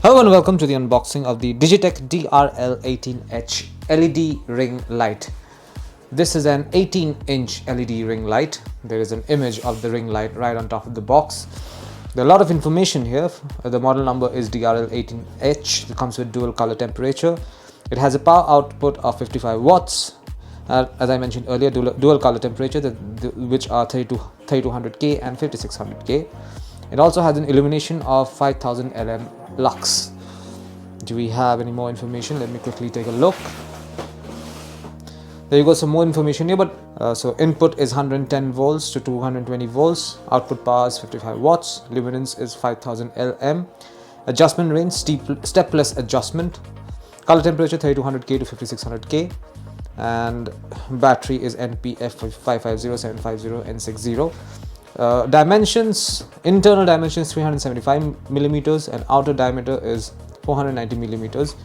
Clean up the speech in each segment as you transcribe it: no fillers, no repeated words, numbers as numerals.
Hello and welcome to the unboxing of the DIGITEK DRL 18H LED ring light. This is an 18-inch LED ring light. There is an image of the ring light right on top of the box. There are a lot of information here. The model number is DRL 18H. It comes with dual color temperature. It has a power output of 55 watts. As I mentioned earlier, dual color temperature, which are 3200K and 5600K. It also has an illumination of 5000 LM lux. Do we have any more information? Let me quickly take a look. There you go, some more information here. So input is 110 volts to 220 volts. Output power is 55 watts. Luminance is 5000 LM. Adjustment range, stepless adjustment. Color temperature 3200K to 5600K. And battery is NPF550750N60. Dimensions, internal dimensions 375 millimeters and outer diameter is 490 millimeters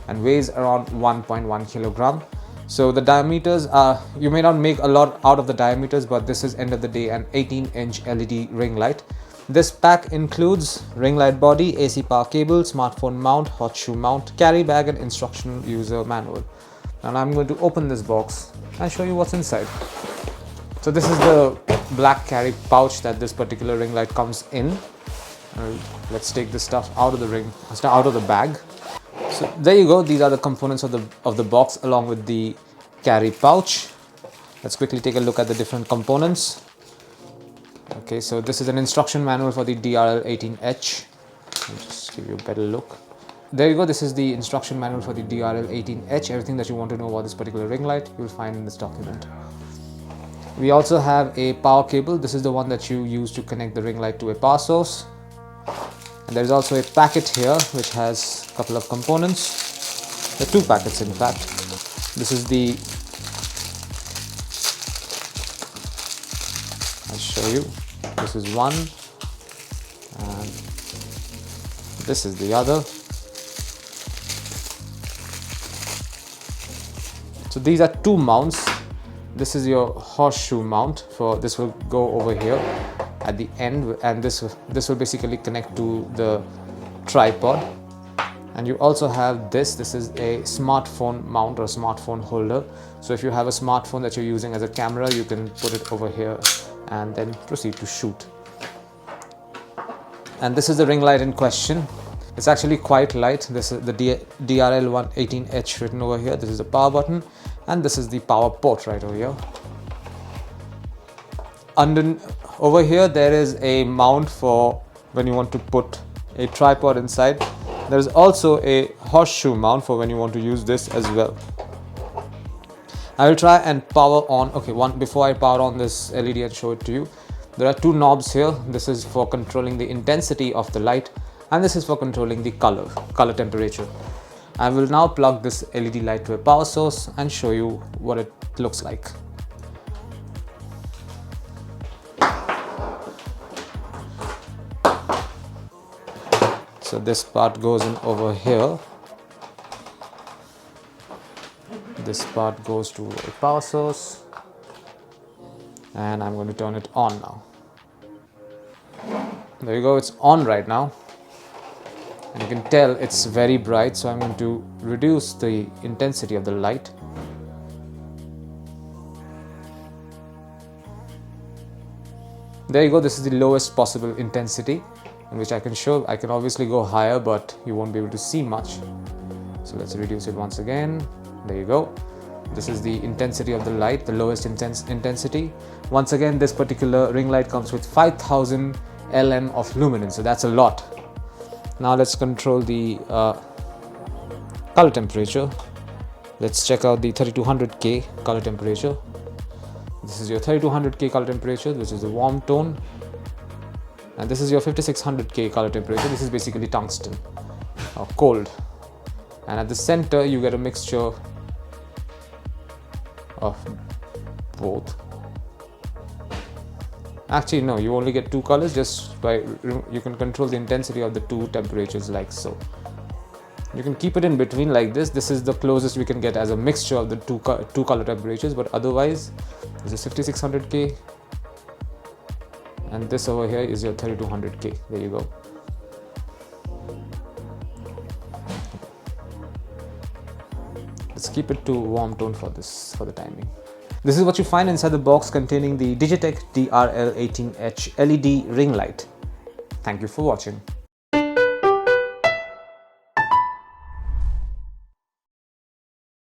and weighs around 1.1 kilogram. So the diameters are, you may not make a lot out of the diameters, but this is end of the day an 18-inch LED ring light. This pack includes ring light body, AC power cable, smartphone mount, Hotshoe mount, carry bag and instructional user manual. And I'm going to open this box and show you what's inside. So this is the black carry pouch that this particular ring light comes in. Let's take this stuff out of the bag. So there you go. These are the components of the box along with the carry pouch. Let's quickly take a look at the different components. Okay, so this is an instruction manual for the DRL 18H. I'll just give you a better look. There you go. This is the instruction manual for the DRL 18H. Everything that you want to know about this particular ring light, you'll find in this document. We also have a power cable. This is the one that you use to connect the ring light to a power source. And there is also a packet here which has a couple of components. There are two packets in fact. This is I'll show you. This is one and this is the other. So these are two mounts. This is your horseshoe mount. For this will go over here at the end, and this will basically connect to the tripod. And you also have this is a smartphone mount or smartphone holder. So if you have a smartphone that you're using as a camera, you can put it over here and then proceed to shoot. And this is the ring light in question. It's actually quite light. This is the DRL 18H written over here. This is the power button and this is the power port right over here. Over here there is a mount for when you want to put a tripod inside. There is also a horseshoe mount for when you want to use this as well. I will try and power on. Okay, before I power on this LED and show it to you, there are two knobs here. This is for controlling the intensity of the light and this is for controlling the color temperature. I will now plug this LED light to a power source and show you what it looks like. So this part goes in over here. This part goes to a power source and I'm going to turn it on now. There you go, it's on right now. And you can tell it's very bright, so I'm going to reduce the intensity of the light. There you go, this is the lowest possible intensity in which I can show. I can obviously go higher, but you won't be able to see much. So let's reduce it once again. There you go. This is the intensity of the light, the lowest intensity. Once again, this particular ring light comes with 5000 LM of luminance, so that's a lot. Now let's control the color temperature. Let's check out the 3200K color temperature. This is your 3200K color temperature, which is the warm tone. And this is your 5600K color temperature. This is basically tungsten or cold. And at the center, you get a mixture of both. Actually, no, you only get two colors just by you can control the intensity of the two temperatures like so. You can keep it in between like this. This is the closest we can get as a mixture of the two color temperatures, but otherwise, this is 5600K and this over here is your 3200K. There you go. Let's keep it to warm tone for the timing. This is what you find inside the box containing the DIGITEK DRL 18H LED ring light. Thank you for watching.